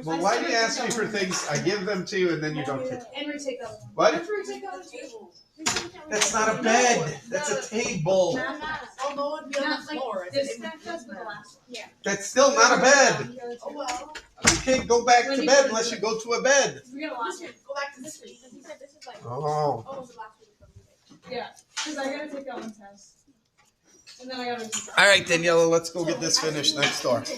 Well, why do you ask me for things? I give them to you and then you don't take them. And retake that one. What? Retake that table. That's not a bed. That's a table. Oh, no, it'd be on the floor. This that was the last one. Yeah. That's still not a bed. Oh, well. You can't go back to bed unless you go to a bed. We got a last one. Go back to this week. He said this is like. Oh. Oh, it was the last week. Yeah, because I gotta take that one test. And then I gotta take that. All right, Daniela, let's go get this finished next door. So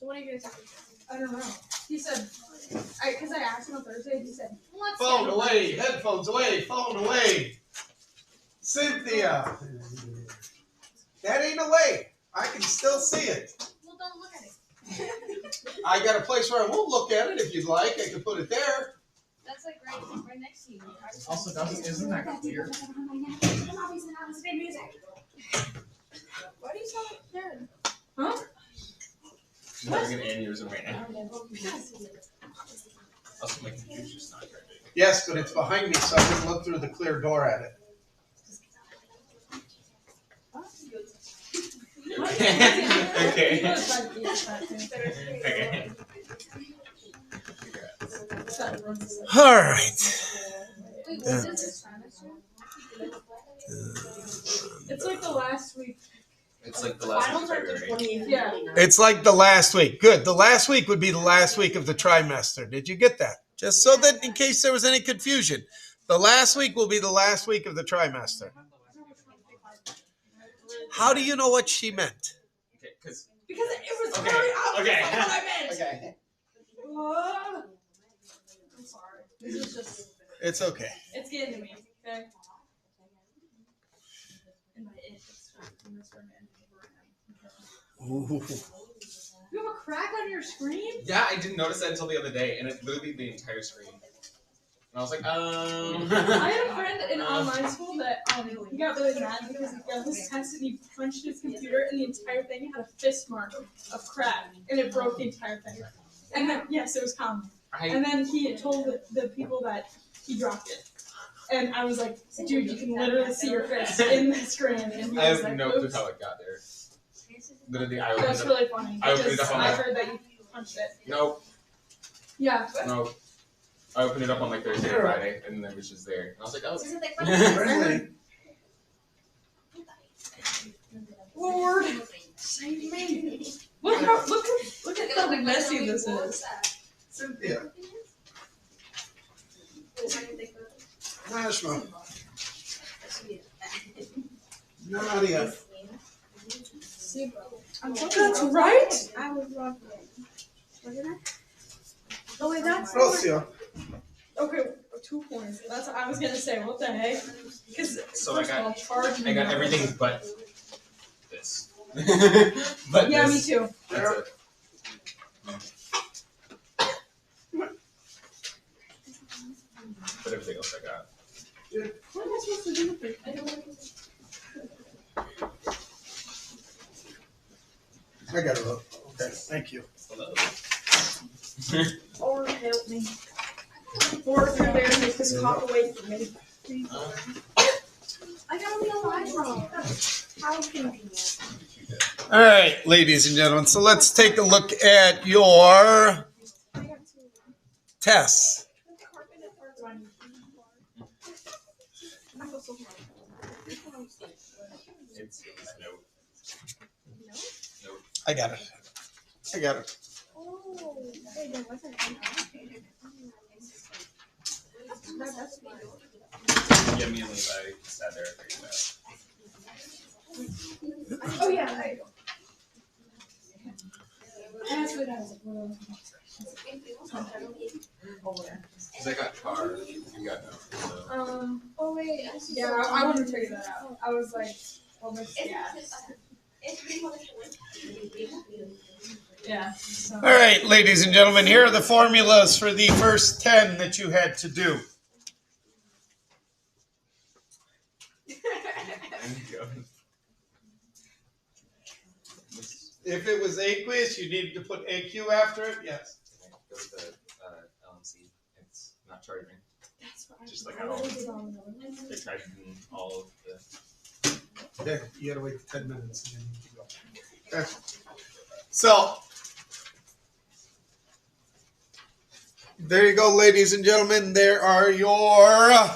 when are you gonna take it? I don't know. He said, because I asked him on Thursday, he said, let's Phone away, headphones away, phone away. Cynthia. That ain't away. I can still see it. Well, don't look at it. I got a place where I won't look at it if you'd like. I can put it there. That's like right next to you. Also, isn't that weird? Why do you sound like dead? She's having an aneurysm right now. Also, my computer's just not very big. Yes, but it's behind me, so I can look through the clear door at it. Okay. Okay. All right. Wait, what is this trimester? It's like the last week. It's like the last week of February. Yeah. It's like the last week. Good. The last week would be the last week of the trimester. Did you get that? Just so that in case there was any confusion. The last week will be the last week of the trimester. How do you know what she meant? Okay, because it was Okay, very obvious okay. what I meant. okay. I'm sorry. This is just, It's okay. it's getting to me, okay? And my it's Ooh. You have a crack on your screen? Yeah, I didn't notice that until the other day, and it literally the entire screen. And I was like, I had a friend in online school that he got really mad because he failed his test and he punched his computer and the entire thing had a fist mark of crack and it broke the entire thing. And then yes, it was common. And then he had told the people that he dropped it. And I was like, dude, you can literally see your fist in the screen. And he I was have like, no clue oops. how it got there. Literally, I opened That's it up. really funny. I opened it Because up on I my- heard that you punched it. Nope, Yeah. no. I opened it up on like Thursday or Friday, and then it was just there. And I was like, oh. Really? Lord, save me. Look at how messy this is. Cynthia. Nashma. Nadia. That's right. I was wrong. Wasn't I? Oh wait, that's Rocio. Okay, 2 points. That's what I was gonna say. What the heck? Because So first of all, charge me. I got now. everything but this. But Yeah, this. me too. That's it. But everything else I got. What am I supposed to do with it? I don't know. I got it. Okay, thank you. or help me. Or through there and make this cock away from me. I gotta be alive wrong. How convenient. All right, ladies and gentlemen. So let's take a look at your tests. It's no. I got it. I got it. Oh, wait, there wasn't Yeah, me and Levi sat there and figured it out. Oh yeah. That's what I was like. Because I got car, you got no. So. Oh wait, I see. Yeah, I wouldn't figure that out. I was like, well, this gas. Yeah. So. All right, ladies and gentlemen, here are the formulas for the first 10 that you had to do. If it was aqueous, you needed to put AQ after it, yes. Go to the LMC. It's not charging. That's what Just like how they tried in all of the. Okay, you gotta wait 10 minutes and then you can go. Okay. So, There you go, ladies and gentlemen. There are your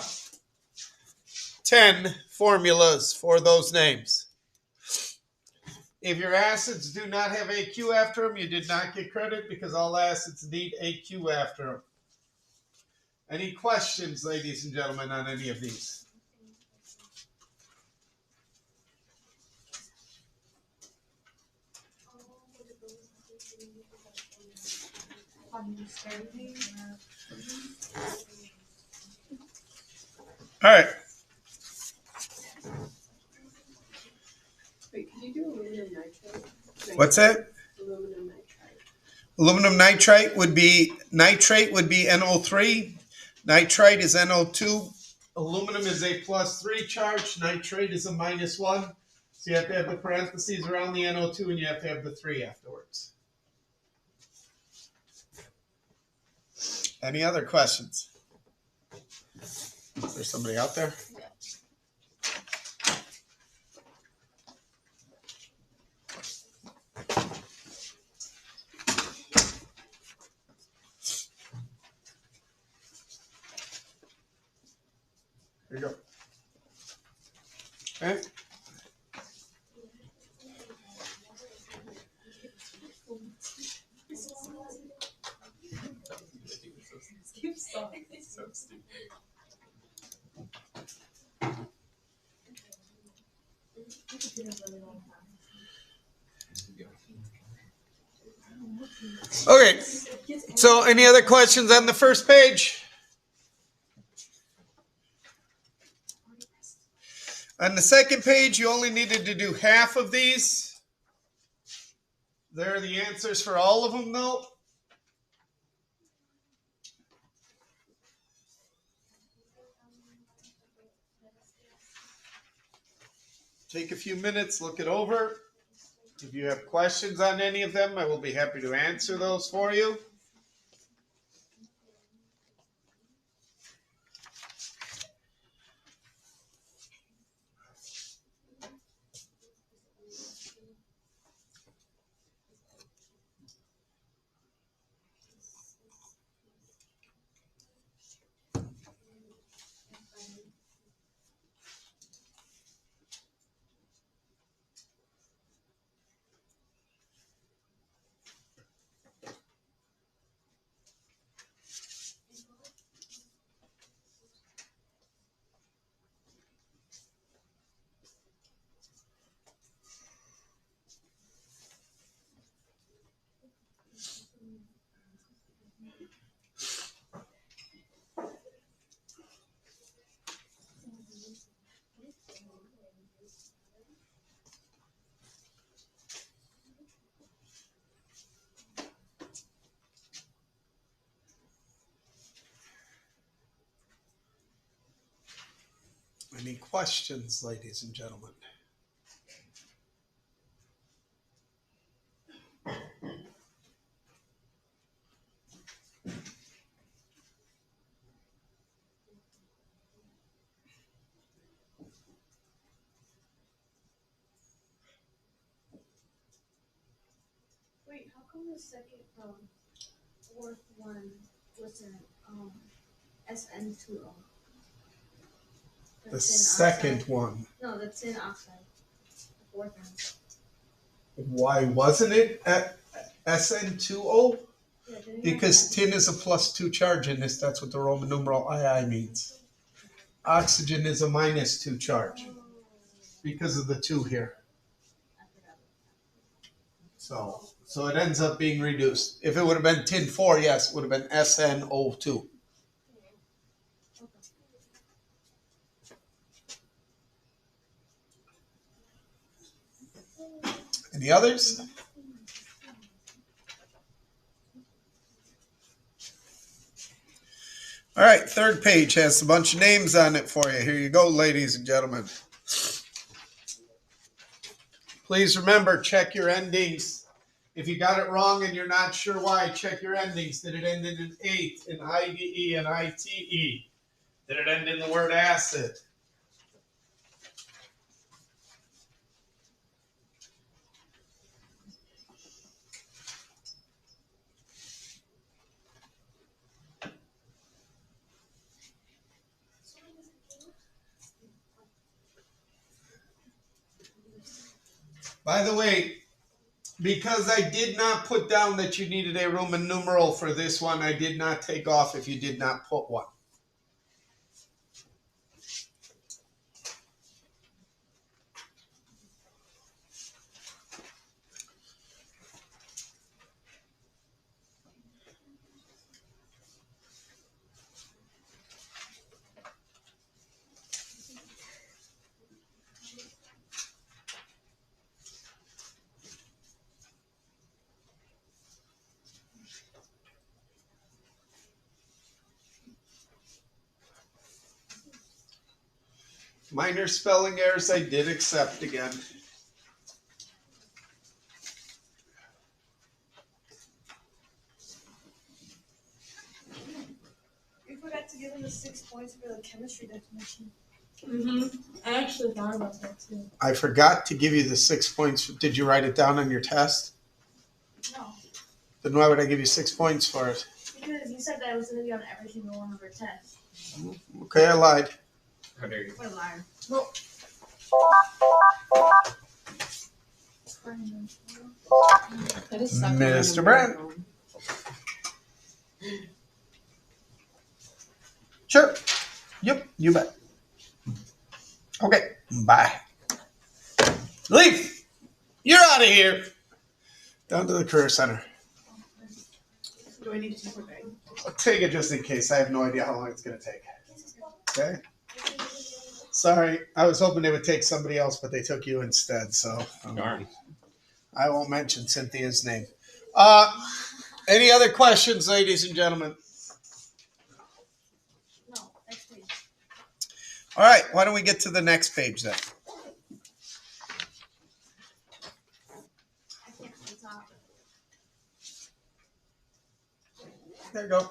10 formulas for those names. If your acids do not have AQ after them, you did not get credit because all acids need AQ after them. Any questions, ladies and gentlemen, on any of these? All right. Wait, could you do aluminum nitrate? What's that? Aluminum nitrite. Aluminum nitrate would be NO3. Nitrite is NO2. Aluminum is a +3 charge. Nitrate is a -1. So you have to have the parentheses around the NO2 and you have to have the 3 afterwards. Any other questions? Is there somebody out there? There you go. Okay. So stupid. Okay. So any other questions on the first page? On the second page, you only needed to do half of these. There are the answers for all of them, though. Take a few minutes, look it over. If you have questions on any of them, I will be happy to answer those for you. Any questions, ladies and gentlemen? Wait, how come the second, fourth one wasn't, SN2O? The second one. No, that's tin oxide. The fourth one. Why wasn't it at SN2O? Yeah, didn't it Because have tin is a +2 charge in this. That's what the Roman numeral II means. Oxygen is a -2 charge that? because of the 2 here. I forgot. So it ends up being reduced. If it would have been tin 4, yes, it would have been SNO2. Any others? All right, third page has a bunch of names on it for you. Here you go, ladies and gentlemen. Please remember, check your endings. If you got it wrong and you're not sure why, check your endings. Did it end in an 8, an IDE, an ITE? Did it end in the word acid? By the way, because I did not put down that you needed a Roman numeral for this one, I did not take off if you did not put one. Minor spelling errors I did accept again. We forgot to give him the 6 points for the chemistry definition. I actually thought about that too. I forgot to give you the 6 points. Did you write it down on your test? No, Then why would I give you 6 points for it? Because you said that it was going to be on every single one of our tests. Okay, I lied. How dare you? What a liar. Mr. Brent. Sure. Yep, you bet. Okay, bye. Leaf, you're out of here. Down to the Career Center. do I need to take my bag? I'll take it just in case. I have no idea how long it's going to take. Okay? Sorry, I was hoping they would take somebody else, but they took you instead. So Darn. I won't mention Cynthia's name. Any other questions, ladies and gentlemen? No, next page. All right, why don't we get to the next page then? I can't see the top. There you go.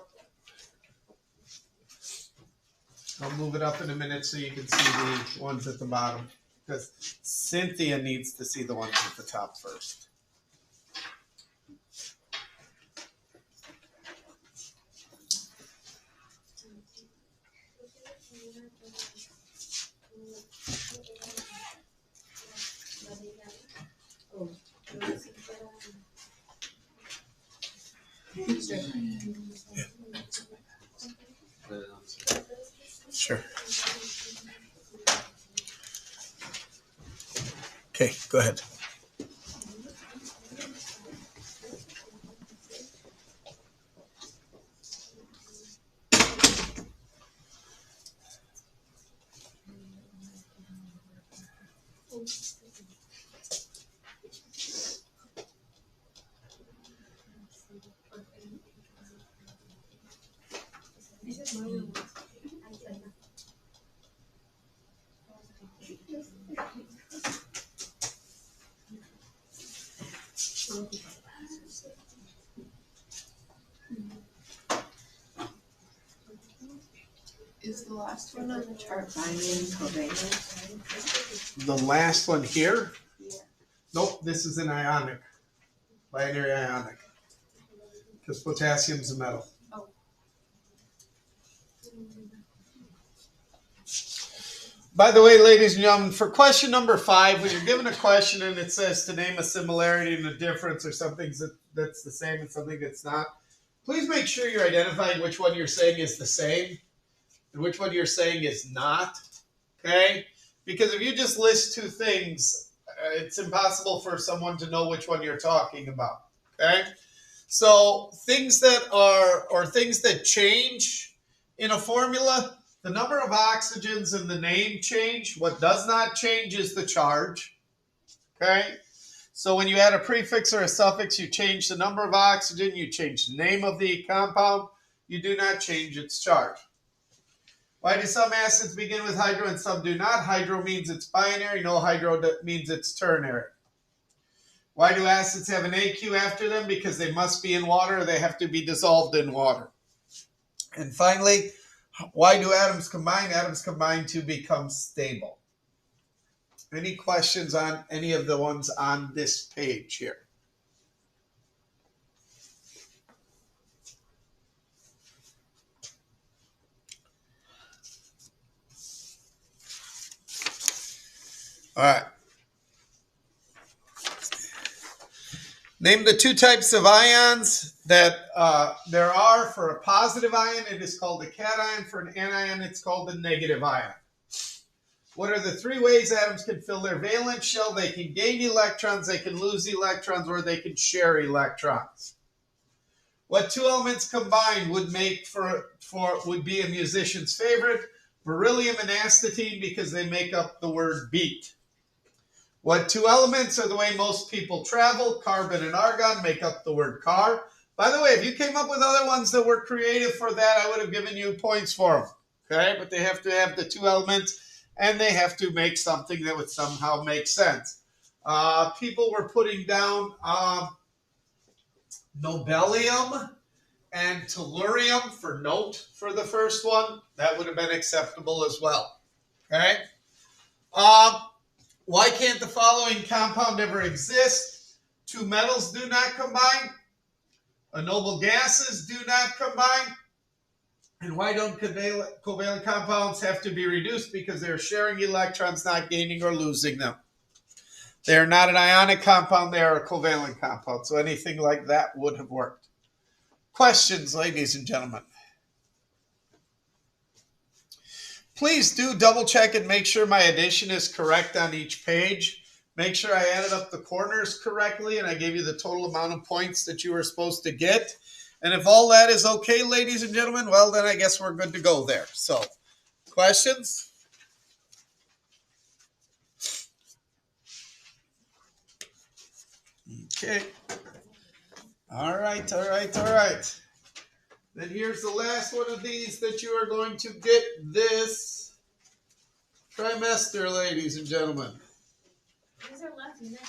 I'll move it up in a minute so you can see the ones at the bottom. Because Cynthia needs to see the ones at the top first. Sure. Okay, go ahead. Is the last one on the chart binding covalent? The last one here? Yeah. Nope, this is an ionic. Binary ionic. Because potassium's a metal. Oh. By the way, ladies and gentlemen, for question number 5, when you're given a question and it says to name a similarity and a difference or something that's the same and something that's not, please make sure you're identifying which one you're saying is the same and which one you're saying is not. Okay? Because if you just list two things, it's impossible for someone to know which one you're talking about. Okay? So things that are, or things that change in a formula, the number of oxygens and the name change. What does not change is the charge. Okay? So when you add a prefix or a suffix, you change the number of oxygen, you change the name of the compound, you do not change its charge. Why do some acids begin with hydro and some do not? Hydro means it's binary, no hydro means it's ternary. Why do acids have an AQ after them? Because they must be in water or they have to be dissolved in water. And finally, why do atoms combine? Atoms combine to become stable. Any questions on any of the ones on this page here? All right. Name the two types of ions that there are. For a positive ion, it is called a cation. For an anion, it's called a negative ion. What are the three ways atoms can fill their valence shell? They can gain electrons, they can lose electrons, or they can share electrons. What two elements combined would make would be a musician's favorite? Beryllium and astatine, because they make up the word beat. What two elements are the way most people travel? Carbon and argon make up the word car. By the way, if you came up with other ones that were creative for that, I would have given you points for them. Okay, but they have to have the two elements, and they have to make something that would somehow make sense. People were putting down nobelium and tellurium for note for the first one. That would have been acceptable as well. Okay. Why can't the following compound ever exist? Two metals do not combine. Noble gases do not combine. And why don't covalent compounds have to be reduced? Because they're sharing electrons, not gaining or losing them. They're not an ionic compound, they are a covalent compound. So anything like that would have worked. Questions, ladies and gentlemen? Please do double check and make sure my addition is correct on each page. Make sure I added up the corners correctly and I gave you the total amount of points that you were supposed to get. And if all that is okay, ladies and gentlemen, well, then I guess we're good to go there. So, questions? Okay. All right. Then here's the last one of these that you are going to get this trimester, ladies and gentlemen. This is our last unit.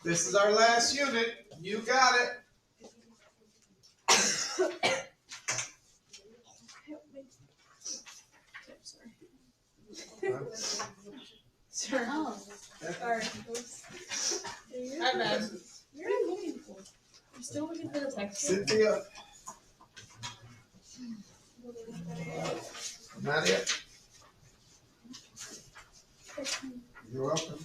This is our last unit. You got it. Sorry. Oh, Sorry. My bad. you're looking for. I'm still looking for the texture. Cynthia. Nadia. You're welcome.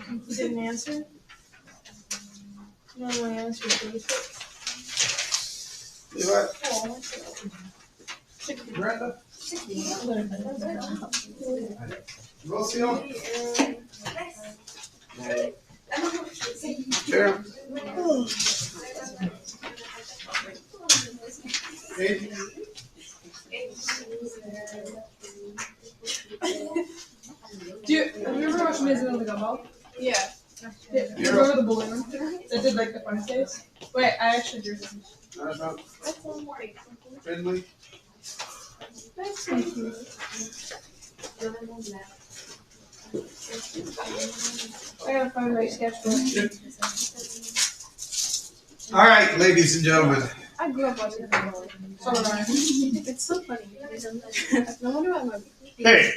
You didn't answer? No, my answer is basic. You what? Oh, Brenda? Rocio? Sharon? Hey. Have you ever watched Maison of the Gumball? Yeah. You remember the balloon that did like the fun face? Wait, I actually drew this. Finley? That's so cute. I gotta find my sketchbook. All right, ladies and gentlemen. I grew up watching Gumball. So did I. It's so funny. No wonder why my. Okay.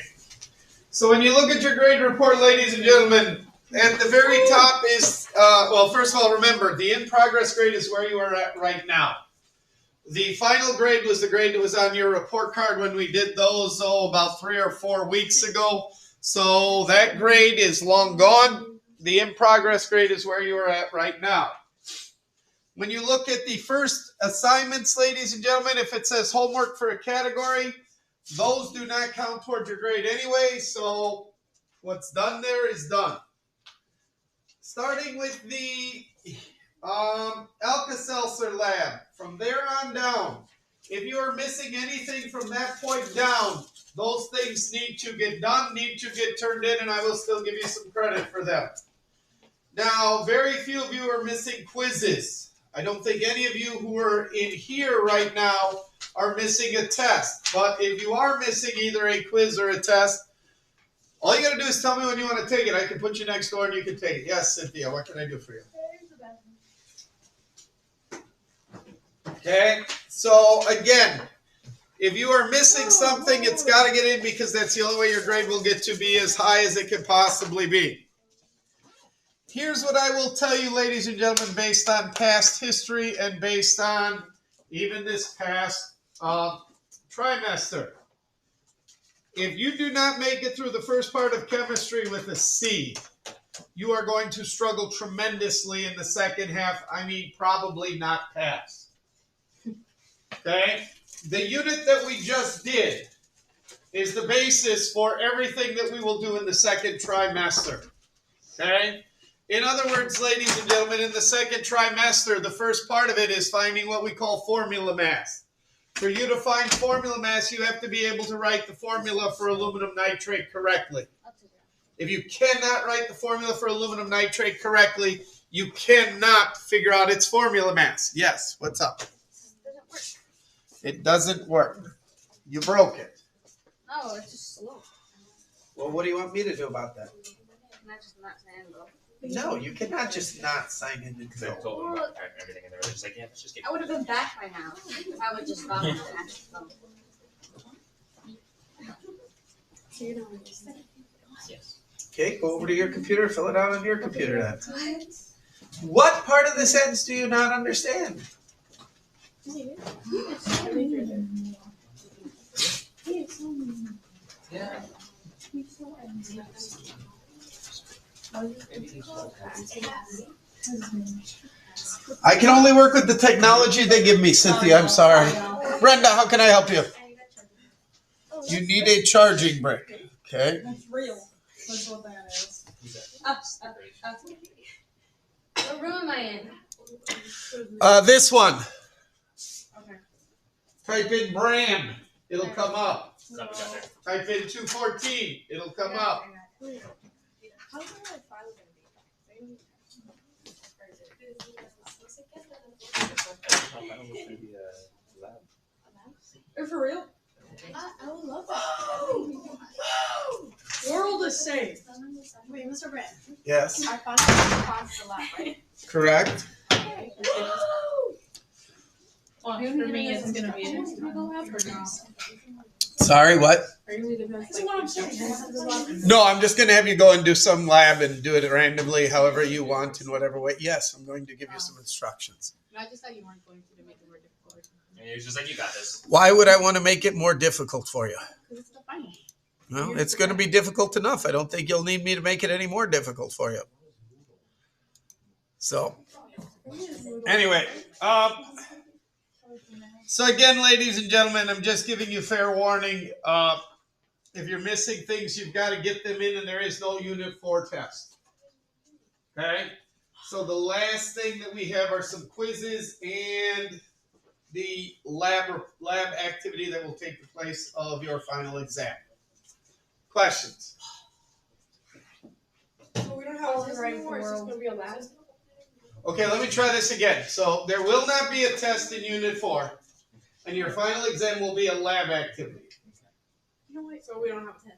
So when you look at your grade report, ladies and gentlemen, at the very top is, well, first of all, remember, the in-progress grade is where you are at right now. The final grade was the grade that was on your report card when we did those, about 3 or 4 weeks ago. So that grade is long gone. The in-progress grade is where you are at right now. When you look at the first assignments, ladies and gentlemen, if it says homework for a category, those do not count towards your grade anyway, so what's done there is done. Starting with the Alka-Seltzer lab, from there on down, if you are missing anything from that point down, those things need to get done, need to get turned in, and I will still give you some credit for them. Now, very few of you are missing quizzes. I don't think any of you who are in here right now are missing a test. But if you are missing either a quiz or a test, all you got to do is tell me when you want to take it. I can put you next door and you can take it. Yes, Cynthia, what can I do for you? Okay, so again, if you are missing something, it's got to get in because that's the only way your grade will get to be as high as it can possibly be. Here's what I will tell you, ladies and gentlemen, based on past history and based on even this past trimester. If you do not make it through the first part of chemistry with a C, you are going to struggle tremendously in the second half. I mean, probably not pass. Okay? The unit that we just did is the basis for everything that we will do in the second trimester. Okay? In other words, ladies and gentlemen, in the second trimester, the first part of it is finding what we call formula mass. For you to find formula mass, you have to be able to write the formula for aluminum nitrate correctly. If you cannot write the formula for aluminum nitrate correctly, you cannot figure out its formula mass. Yes, what's up? It doesn't work. You broke it. Oh, it's just slow. Well, what do you want me to do about that? Not just not saying though. No, you cannot just not sign in Because I told them about everything, and they were just like, yeah, let's just get. I would have been back by now. If I would just found the actual phone. Yes. Okay, go over to your computer, fill it out on your computer then. What part of the sentence do you not understand? Yeah. I can only work with the technology they give me, Cynthia. I'm sorry. Brenda, how can I help you? You need a charging brick. Okay. That's real. That's what that is. What room am I in? This one. Okay. Type in brand. It'll come up. Got there. Type in 214. It'll come up. How's my file gonna Or for real? I would love that. World is safe. Wait, Mr. Brand. Yes. Our font is a lot, right? Correct. Well, for me, it's gonna be an Sorry, what? That's what I'm saying. No, I'm just going to have you go and do some lab and do it randomly, however you want, in whatever way. Yes, I'm going to give you some instructions. I just thought you weren't going to make it more difficult. And he was just like, you got this. Why would I want to make it more difficult for you? Because it's the funny. Well, it's going to be difficult enough. I don't think you'll need me to make it any more difficult for you. So, anyway, so again, ladies and gentlemen, I'm just giving you fair warning. If you're missing things, you've got to get them in, and there is no Unit 4 test. Okay? So the last thing that we have are some quizzes and the lab activity that will take the place of your final exam. Questions? So we don't have to write for it's just gonna be a lab. Okay, let me try this again. So there will not be a test in Unit 4, and your final exam will be a lab activity. You know what? So we don't have 10.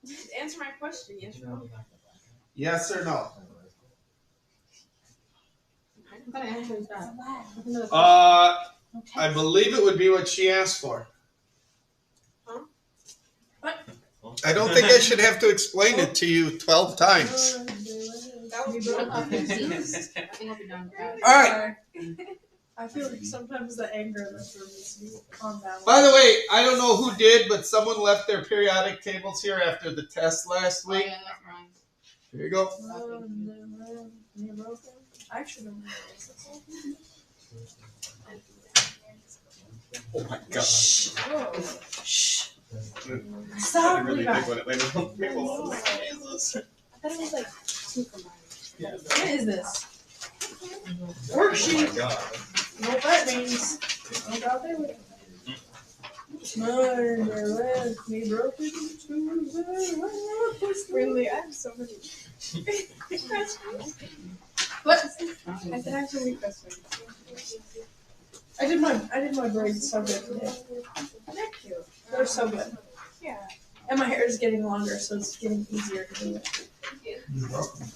Just answer my question, yes or no? Yes or no? I believe it would be what she asked for. Huh? What? I don't think I should have to explain it to you 12 times. That would be I'm confused. I think I'll be done. All right. I feel like sometimes the anger in this room needs to be calmed down. By the way, I don't know who did, but someone left their periodic tables here after the test last Oh, week. yeah, that's wrong. Here you go. I should have. Oh my god. Shh. Stop. Stop. Really Levi. big one. Like, I thought it was like 2 combined. What is this? oh Worksheet. my god. You know what that means? Look out there with it. Me broken Really, I have so many questions. What? I said I have so many questions. I did my braids so good today. They're cute. They're so good. Yeah. And my hair is getting longer, so it's getting easier to do it. You're welcome.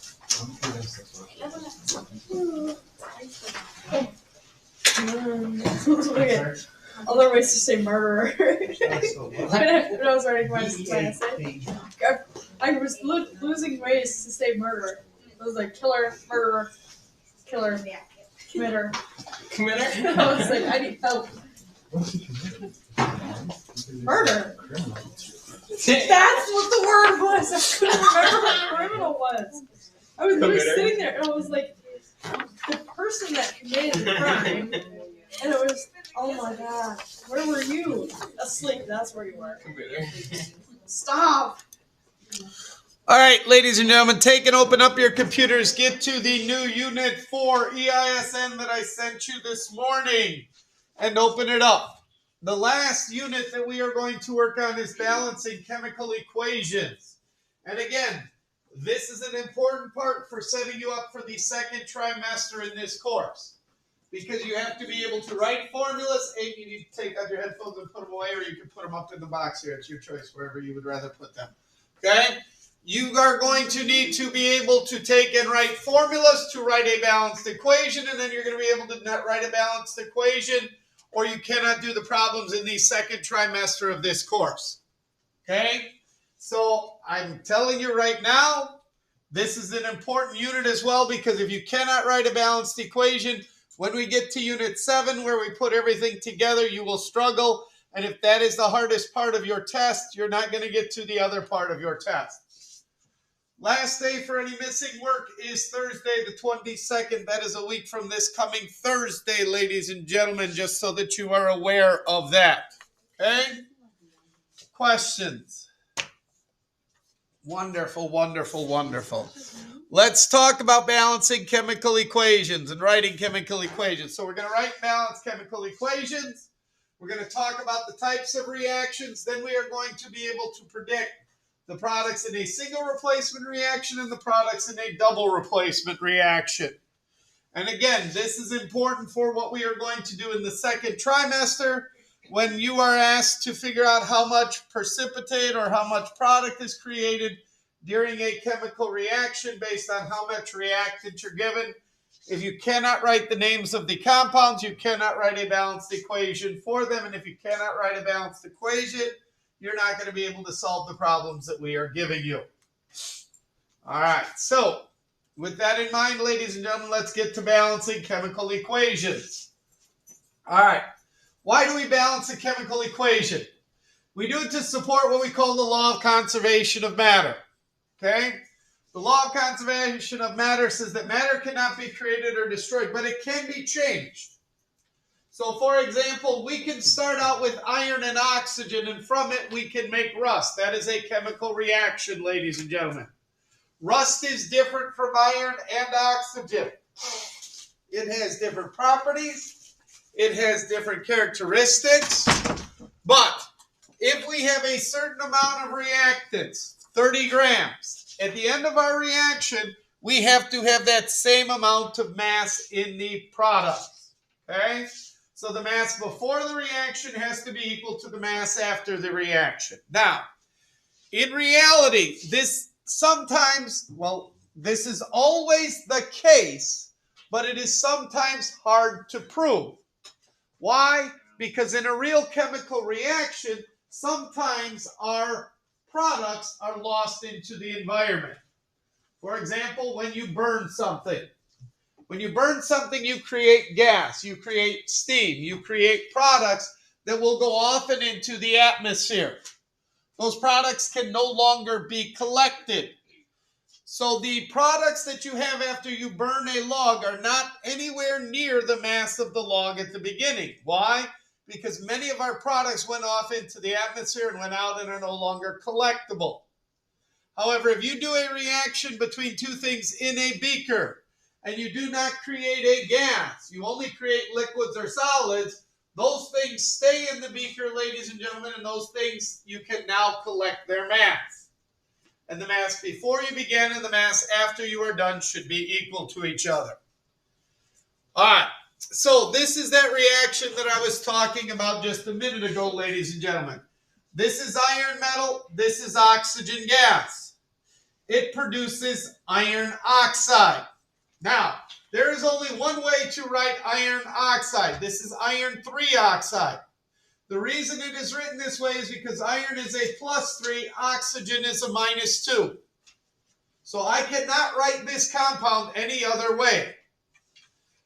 Look at other ways to say murderer. When I was writing my essay, I was losing ways to say murderer. It was like killer, murderer, killer, committer. Committer? I was like, I need help. Murder. That's what the word was. I couldn't remember what criminal was. I was literally Committer. sitting there and I was like, the person that committed the crime. And it was, oh my god, where were you? Asleep, that's where you were. Stop. All right, ladies and gentlemen, take and open up your computers. Get to the new Unit 4 EISN that I sent you this morning and open it up. The last unit that we are going to work on is balancing chemical equations. And again, this is an important part for setting you up for the second trimester in this course. Because you have to be able to write formulas, and you need to take out your headphones and put them away, or you can put them up in the box here. It's your choice, wherever you would rather put them. Okay? You are going to need to be able to take and write formulas to write a balanced equation, and then you're going to be able to not write a balanced equation, or you cannot do the problems in the second trimester of this course. Okay? So I'm telling you right now, this is an important unit as well, because if you cannot write a balanced equation, when we get to Unit 7, where we put everything together, you will struggle. And if that is the hardest part of your test, you're not going to get to the other part of your test. Last day for any missing work is Thursday the 22nd. That is a week from this coming Thursday, ladies and gentlemen, just so that you are aware of that. Okay? Questions? Wonderful, wonderful, wonderful. Let's talk about balancing chemical equations and writing chemical equations. So we're going to write balanced chemical equations. We're going to talk about the types of reactions. Then we are going to be able to predict the products in a single replacement reaction and the products in a double replacement reaction. And again, this is important for what we are going to do in the second trimester when you are asked to figure out how much precipitate or how much product is created during a chemical reaction based on how much reactant you're given. If you cannot write the names of the compounds, you cannot write a balanced equation for them. And if you cannot write a balanced equation, you're not going to be able to solve the problems that we are giving you. All right, so with that in mind, ladies and gentlemen, let's get to balancing chemical equations. All right, why do we balance a chemical equation? We do it to support what we call the law of conservation of matter. Okay? The law of conservation of matter says that matter cannot be created or destroyed, but it can be changed. So, for example, we can start out with iron and oxygen, and from it we can make rust. That is a chemical reaction, ladies and gentlemen. Rust is different from iron and oxygen. It has different properties. It has different characteristics. But if we have a certain amount of reactants, 30 grams, at the end of our reaction, we have to have that same amount of mass in the product. Okay? So the mass before the reaction has to be equal to the mass after the reaction. Now, in reality, this is always the case, but it is sometimes hard to prove. Why? Because in a real chemical reaction, sometimes our products are lost into the environment. For example, when you burn something. When you burn something, you create gas, you create steam, you create products that will go off and into the atmosphere. Those products can no longer be collected. So the products that you have after you burn a log are not anywhere near the mass of the log at the beginning. Why? Because many of our products went off into the atmosphere and went out and are no longer collectible. However, if you do a reaction between two things in a beaker, and you do not create a gas, you only create liquids or solids, those things stay in the beaker, ladies and gentlemen, and those things you can now collect their mass. And the mass before you begin and the mass after you are done should be equal to each other. All right, so this is that reaction that I was talking about just a minute ago, ladies and gentlemen. This is iron metal, this is oxygen gas. It produces iron oxide. Now, there is only one way to write iron oxide. This is iron 3 oxide. The reason it is written this way is because iron is a +3, oxygen is a -2. So I cannot write this compound any other way.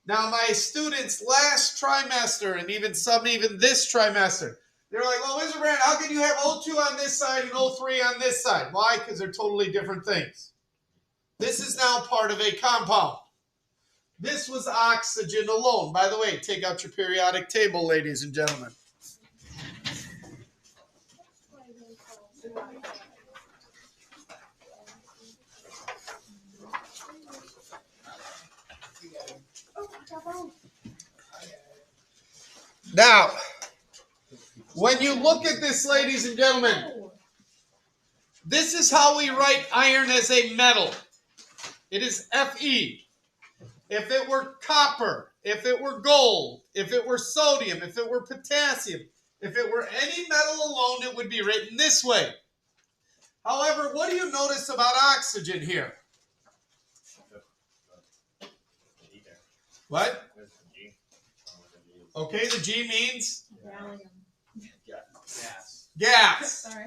Now, my students last trimester, and even this trimester, They're like, well, Mr. Brand, how can you have O2 on this side and O3 on this side? Why? Because they're totally different things. This is now part of a compound. This was oxygen alone. By the way, take out your periodic table, ladies and gentlemen. Now, when you look at this, ladies and gentlemen, this is how we write iron as a metal. It is Fe. If it were copper, if it were gold, if it were sodium, if it were potassium, if it were any metal alone, it would be written this way. However, what do you notice about oxygen here? What? Okay, the G means? Gas. Sorry.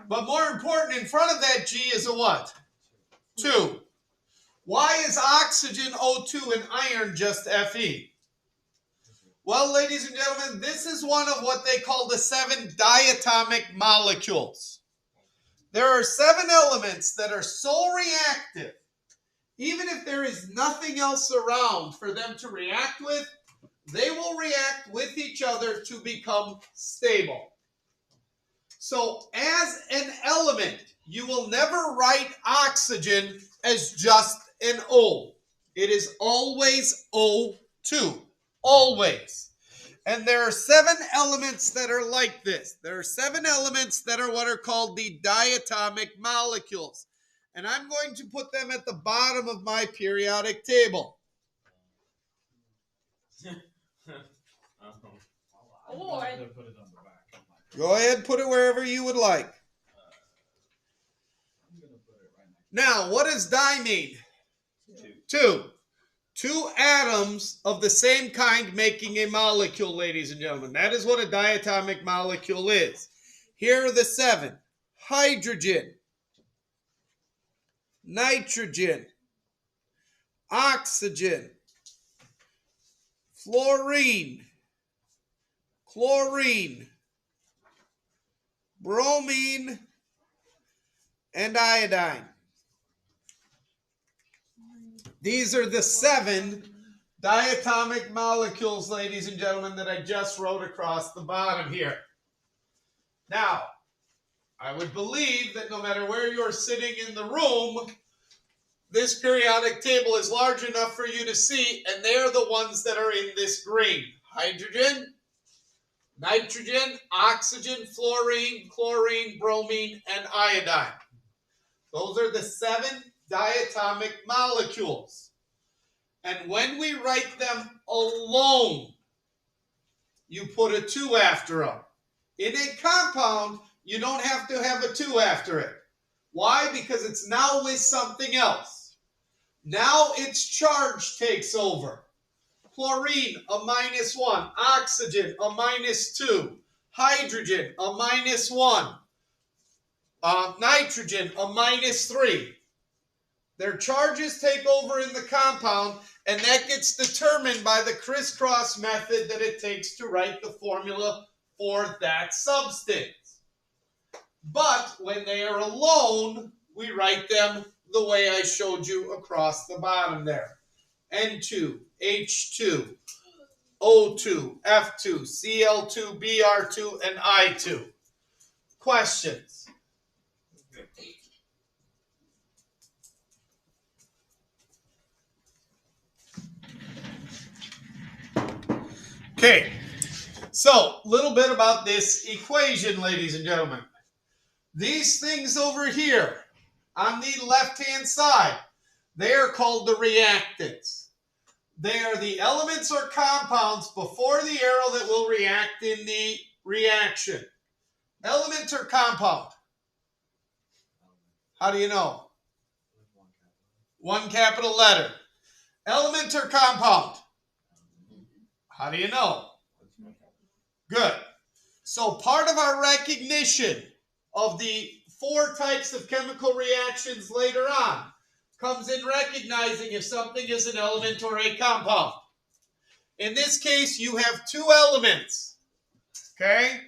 But more important, in front of that G is a what? 2. Why is oxygen O2 and iron just Fe? Well, ladies and gentlemen, this is one of what they call the 7 diatomic molecules. There are 7 elements that are so reactive, even if there is nothing else around for them to react with, they will react with each other to become stable. So as an element, you will never write oxygen as just an O. It is always O2. Always. And there are 7 elements that are like this. There are 7 elements that are what are called the diatomic molecules. And I'm going to put them at the bottom of my periodic table. Oh, Go ahead, put it wherever you would like. Now, what does di mean? 2. 2 atoms of the same kind making a molecule, ladies and gentlemen. That is what a diatomic molecule is. Here are the 7. Hydrogen, nitrogen, oxygen, fluorine, chlorine, bromine, and iodine. These are the 7 diatomic molecules, ladies and gentlemen, that I just wrote across the bottom here. Now, I would believe that no matter where you're sitting in the room, this periodic table is large enough for you to see, and they're the ones that are in this green. Hydrogen, nitrogen, oxygen, fluorine, chlorine, bromine, and iodine. Those are the 7 diatomic molecules. And when we write them alone, you put a 2 after them. In a compound, you don't have to have a 2 after it. Why? Because it's now with something else. Now its charge takes over. Chlorine, a -1. Oxygen, a -2. Hydrogen, a -1. Nitrogen, a -3. Their charges take over in the compound, and that gets determined by the crisscross method that it takes to write the formula for that substance. But when they are alone, we write them the way I showed you across the bottom there. N2, H2, O2, F2, Cl2, Br2, and I2. Questions? Okay, so a little bit about this equation, ladies and gentlemen. These things over here on the left-hand side, they are called the reactants. They are the elements or compounds before the arrow that will react in the reaction. Element or compound? How do you know? 1 capital letter. Element or compound? How do you know? Good. So part of our recognition of the 4 types of chemical reactions later on comes in recognizing if something is an element or a compound. In this case, you have 2 elements. Okay?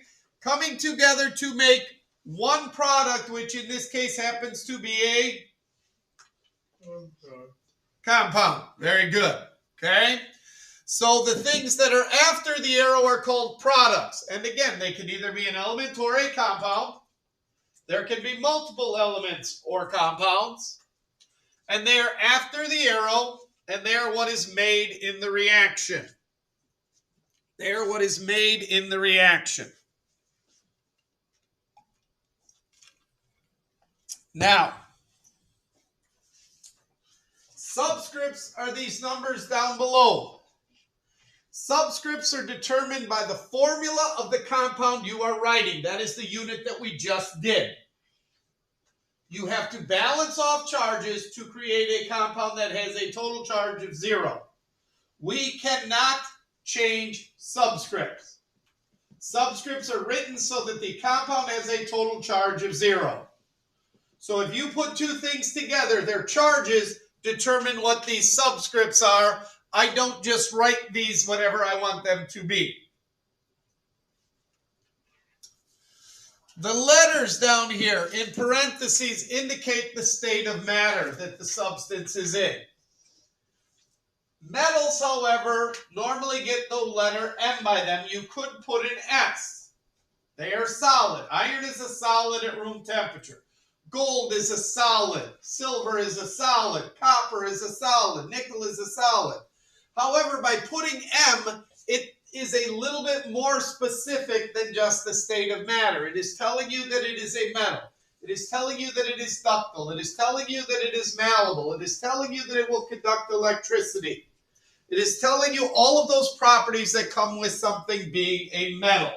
coming together to make one product, which in this case happens to be a compound. Very good. Okay? So the things that are after the arrow are called products. And again, they can either be an element or a compound. There can be multiple elements or compounds. And they are after the arrow, and they are what is made in the reaction. They are what is made in the reaction. Now, subscripts are these numbers down below. Subscripts are determined by the formula of the compound you are writing. That is the unit that we just did. You have to balance off charges to create a compound that has a total charge of 0. We cannot change subscripts. Subscripts are written so that the compound has a total charge of 0. So if you put two things together, their charges determine what these subscripts are. I don't just write these whatever I want them to be. The letters down here in parentheses indicate the state of matter that the substance is in. Metals, however, normally get the letter M by them. You could put an S. They are solid. Iron is a solid at room temperature. Gold is a solid. Silver is a solid. Copper is a solid. Nickel is a solid. However, by putting M, it is a little bit more specific than just the state of matter. It is telling you that it is a metal. It is telling you that it is ductile. It is telling you that it is malleable. It is telling you that it will conduct electricity. It is telling you all of those properties that come with something being a metal.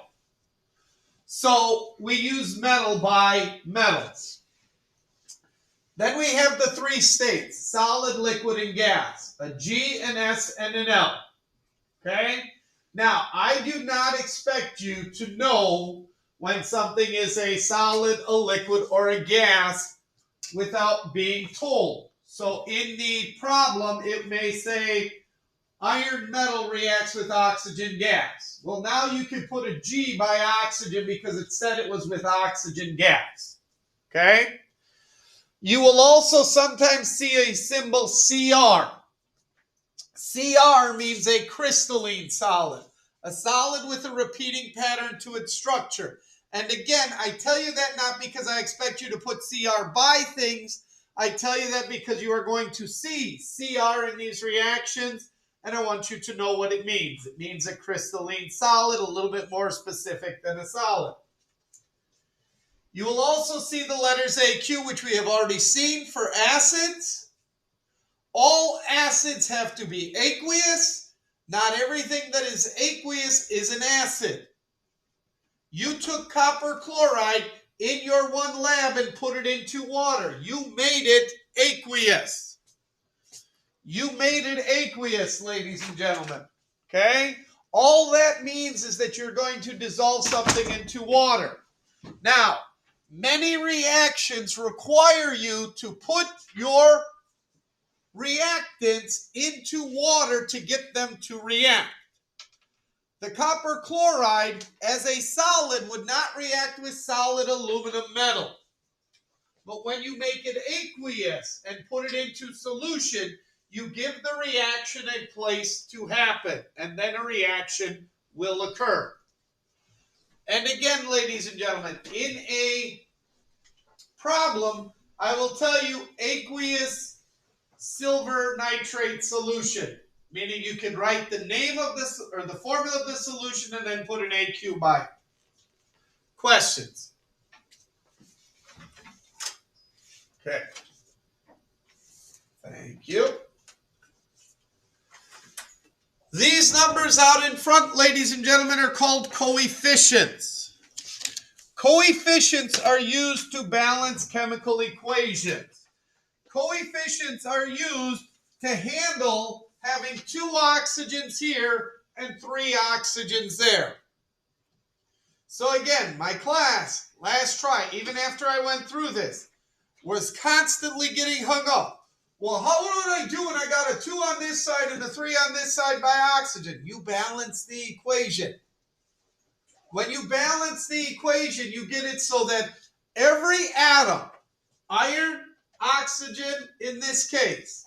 So we use metal by metals. Then we have the three states, solid, liquid, and gas. A G, an S, and an L. Okay? Now, I do not expect you to know when something is a solid, a liquid, or a gas without being told. So in the problem, it may say iron metal reacts with oxygen gas. Well, now you can put a G by oxygen because it said it was with oxygen gas. Okay? You will also sometimes see a symbol CR. CR means a crystalline solid, a solid with a repeating pattern to its structure. And again, I tell you that not because I expect you to put CR by things. I tell you that because you are going to see CR in these reactions, and I want you to know what it means. It means a crystalline solid, a little bit more specific than a solid. You will also see the letters AQ, which we have already seen for acids. All acids have to be aqueous. Not everything that is aqueous is an acid. You took copper chloride in your one lab and put it into water. You made it aqueous. You made it aqueous, ladies and gentlemen. Okay? All that means is that you're going to dissolve something into water. Now, many reactions require you to put your reactants into water to get them to react. The copper chloride as a solid would not react with solid aluminum metal. But when you make it aqueous and put it into solution, you give the reaction a place to happen, and then a reaction will occur. And again, ladies and gentlemen, in a problem, I will tell you aqueous silver nitrate solution, meaning you can write the name of this or the formula of the solution and then put an AQ by it. Questions? Okay. Thank you. These numbers out in front, ladies and gentlemen, are called coefficients. Coefficients are used to balance chemical equations. Coefficients are used to handle having 2 oxygens here and 3 oxygens there. So again, my class, last try, even after I went through this, was constantly getting hung up. Well, how would I do when I got a 2 on this side and a 3 on this side by oxygen? You balance the equation. When you balance the equation, you get it so that every atom, iron, oxygen in this case,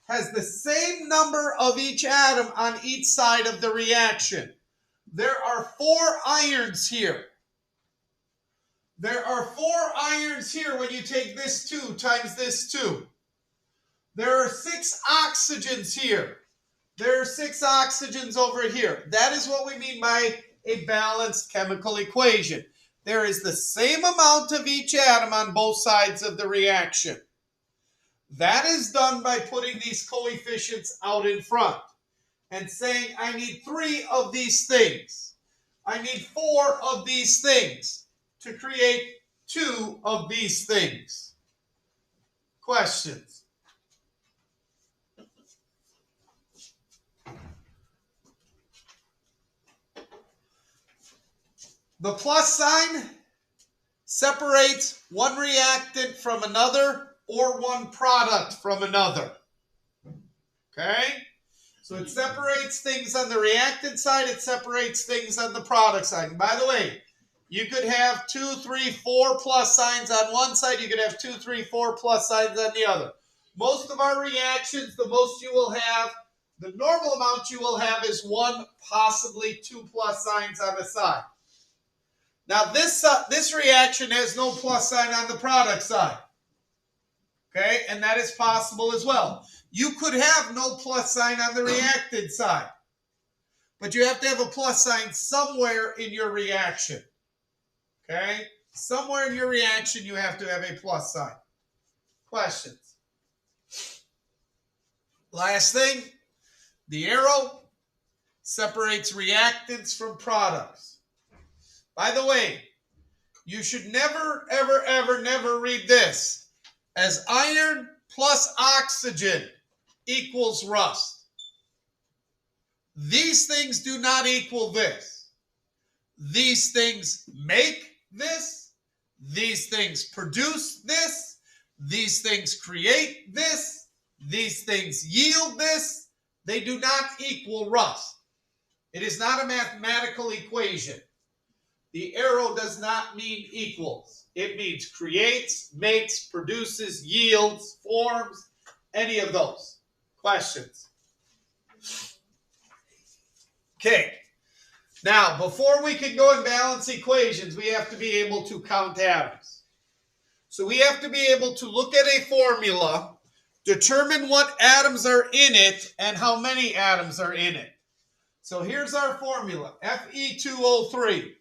has the same number of each atom on each side of the reaction. There are 4 irons here. There are 4 irons here when you take this 2 times this 2. There are 6 oxygens here. There are 6 oxygens over here. That is what we mean by a balanced chemical equation. There is the same amount of each atom on both sides of the reaction. That is done by putting these coefficients out in front and saying, I need 3 of these things. I need 4 of these things to create 2 of these things. Questions? The plus sign separates one reactant from another or one product from another. Okay? So it separates things on the reactant side, it separates things on the product side. And by the way, you could have 2, 3, 4 plus signs on one side, you could have 2, 3, 4 plus signs on the other. Most of our reactions, the most you will have, the normal amount you will have is 1, possibly 2 plus signs on the side. Now this reaction has no plus sign on the product side. Okay, and that is possible as well. You could have no plus sign on the reactant side, but you have to have a plus sign somewhere in your reaction. Okay, somewhere in your reaction you have to have a plus sign. Questions? Last thing, the arrow separates reactants from products. By the way, you should never, ever, ever, never read this as iron plus oxygen equals rust. These things do not equal this. These things make this. These things produce this. These things create this. These things yield this. They do not equal rust. It is not a mathematical equation. The arrow does not mean equals. It means creates, makes, produces, yields, forms, any of those. Questions? Okay. Now, before we can go and balance equations, we have to be able to count atoms. So we have to be able to look at a formula, determine what atoms are in it, and how many atoms are in it. So here's our formula, Fe2O3.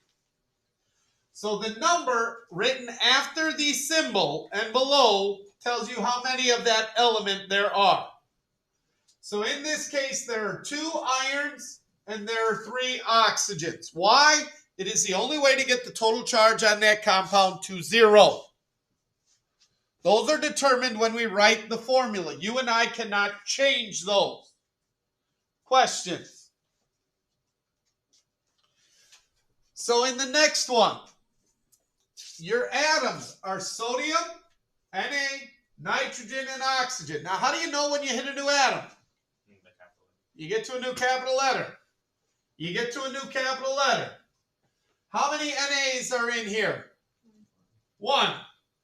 So the number written after the symbol and below tells you how many of that element there are. So in this case, there are 2 irons and there are 3 oxygens. Why? It is the only way to get the total charge on that compound to 0. Those are determined when we write the formula. You and I cannot change those. Questions? So in the next one, your atoms are sodium, Na, nitrogen, and oxygen. Now, how do you know when you hit a new atom? You get to a new capital letter. You get to a new capital letter. How many NAs are in here? 1.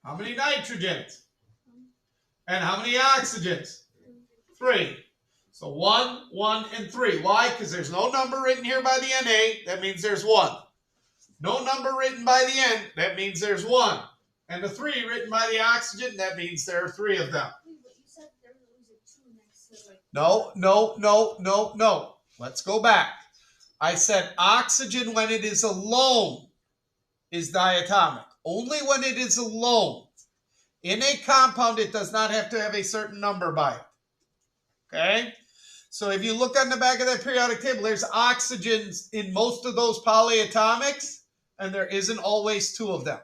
How many nitrogens? And how many oxygens? 3. So 1, 1, and 3. Why? Because there's no number written here by the Na. That means there's 1. No number written by the N, that means there's 1. And the 3 written by the oxygen, that means there are 3 of them. Wait, but you said there was a 2 next to like. No. Let's go back. I said oxygen when it is alone is diatomic. Only when it is alone. In a compound, it does not have to have a certain number by it. Okay? So if you look on the back of that periodic table, there's oxygens in most of those polyatomics, and there isn't always 2 of them.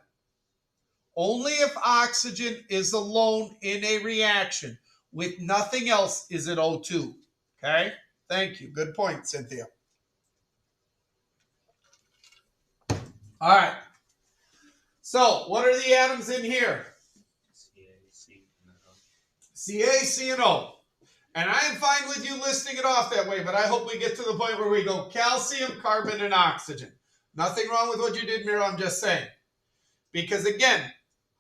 Only if oxygen is alone in a reaction with nothing else is it O2. Okay? Thank you. Good point, Cynthia. All right. So what are the atoms in here? Ca, C, and O. And I am fine with you listing it off that way, but I hope we get to the point where we go calcium, carbon, and oxygen. Nothing wrong with what you did, Mira. I'm just saying. Because again,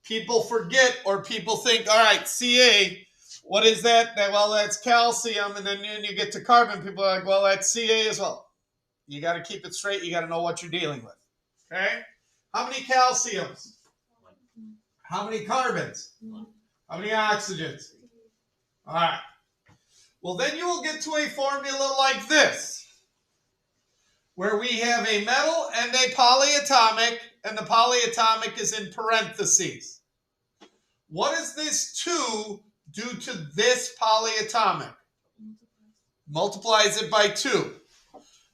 people forget or people think, all right, Ca, what is that? Well, that's calcium. And then you get to carbon. People are like, well, that's Ca as well. You got to keep it straight. You got to know what you're dealing with. Okay? How many calciums? How many carbons? How many oxygens? All right. Well, then you will get to a formula like this, where we have a metal and a polyatomic, and the polyatomic is in parentheses. What does this 2 do to this polyatomic? Multiplies it by 2.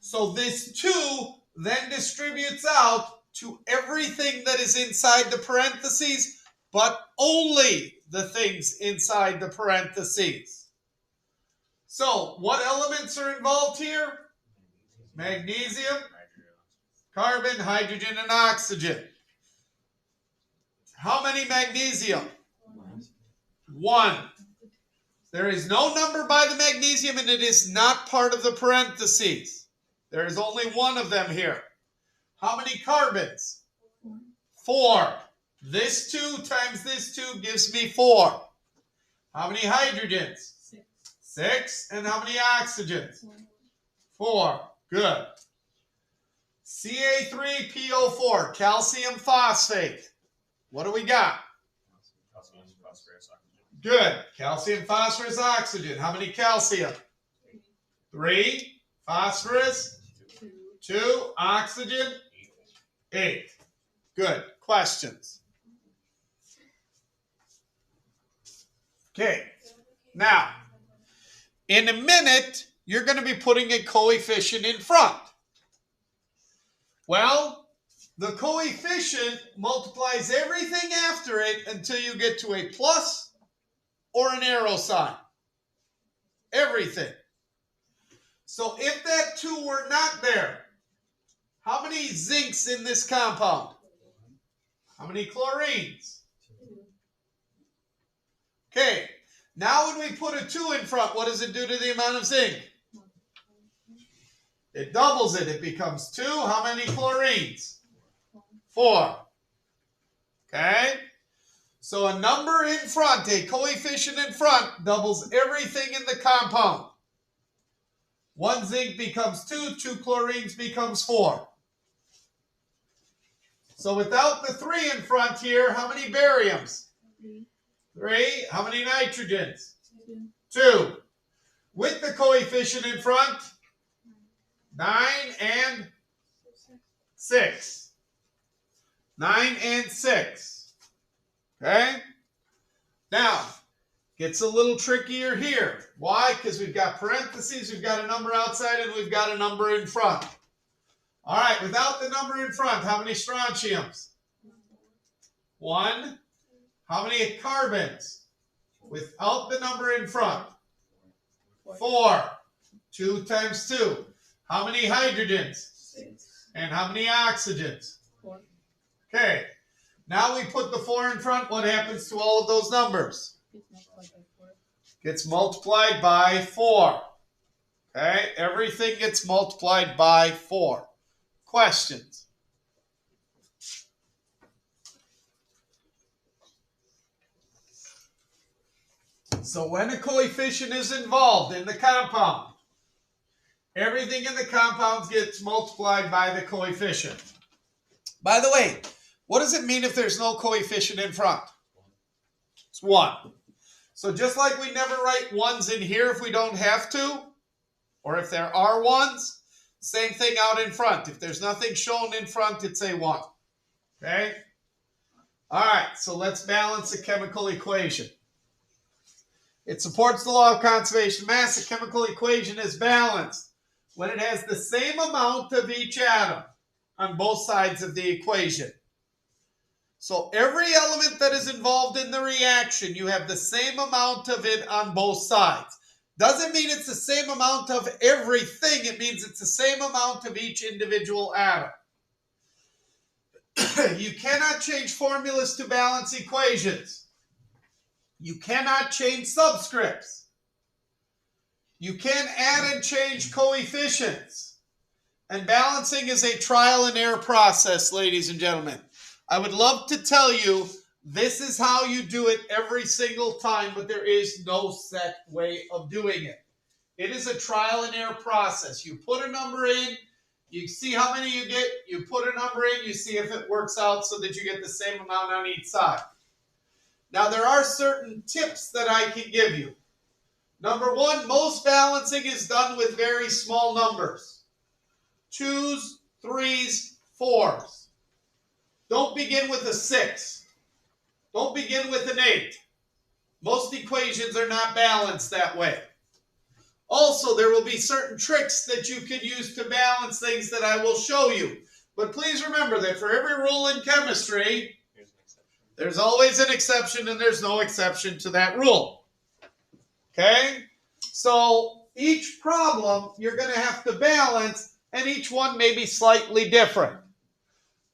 So this 2 then distributes out to everything that is inside the parentheses, but only the things inside the parentheses. So what elements are involved here? Magnesium, carbon, hydrogen, and oxygen. How many magnesium? 1. There is no number by the magnesium, and it is not part of the parentheses. There is only 1 of them here. How many carbons? 4. This 2 times this 2 gives me 4. How many hydrogens? 6. And how many oxygens? 4. Good. Ca3PO4, calcium phosphate. What do we got? Calcium, phosphorus, oxygen. Good. Calcium, phosphorus, oxygen. How many calcium? 3. Phosphorus? 2. Oxygen? 8. Good. Questions? Okay. Now, in a minute, you're going to be putting a coefficient in front. Well, the coefficient multiplies everything after it until you get to a plus or an arrow sign. Everything. So if that 2 were not there, how many zincs in this compound? How many chlorines? Okay. Now when we put a 2 in front, what does it do to the amount of zinc? It doubles it. It becomes 2. How many chlorines? 4. Okay? So a number in front, a coefficient in front, doubles everything in the compound. 1 zinc becomes 2. 2 chlorines becomes 4. So without the 3 in front here, how many bariums? 3. How many nitrogens? 2. With the coefficient in front, 9 and 6. 9 and 6. Okay? Now, gets a little trickier here. Why? Because we've got parentheses, we've got a number outside, and we've got a number in front. All right, without the number in front, how many strontiums? 1. How many carbons? Without the number in front? 4. 2 times 2. How many hydrogens? 6. And how many oxygens? 4. Okay. Now we put the 4 in front. What happens to all of those numbers? Gets multiplied by 4. Okay. Everything gets multiplied by 4. Questions? So when a coefficient is involved in the compound, everything in the compounds gets multiplied by the coefficient. By the way, what does it mean if there's no coefficient in front? It's 1. So just like we never write 1s in here if we don't have to, or if there are 1s, same thing out in front. If there's nothing shown in front, it's a 1. Okay? All right, so let's balance a chemical equation. It supports the law of conservation of mass. A chemical equation is balanced when it has the same amount of each atom on both sides of the equation. So every element that is involved in the reaction, you have the same amount of it on both sides. Doesn't mean it's the same amount of everything. It means it's the same amount of each individual atom. You cannot change formulas to balance equations. You cannot change subscripts. You can add and change coefficients. And balancing is a trial and error process, ladies and gentlemen. I would love to tell you this is how you do it every single time, but there is no set way of doing it. It is a trial and error process. You put a number in, you see how many you get, you put a number in, you see if it works out so that you get the same amount on each side. Now, there are certain tips that I can give you. Number one, most balancing is done with very small numbers. 2s, 3s, 4s. Don't begin with a 6. Don't begin with an 8. Most equations are not balanced that way. Also, there will be certain tricks that you can use to balance things that I will show you. But please remember that for every rule in chemistry, there's always an exception, and there's no exception to that rule. Okay? So each problem you're going to have to balance, and each one may be slightly different.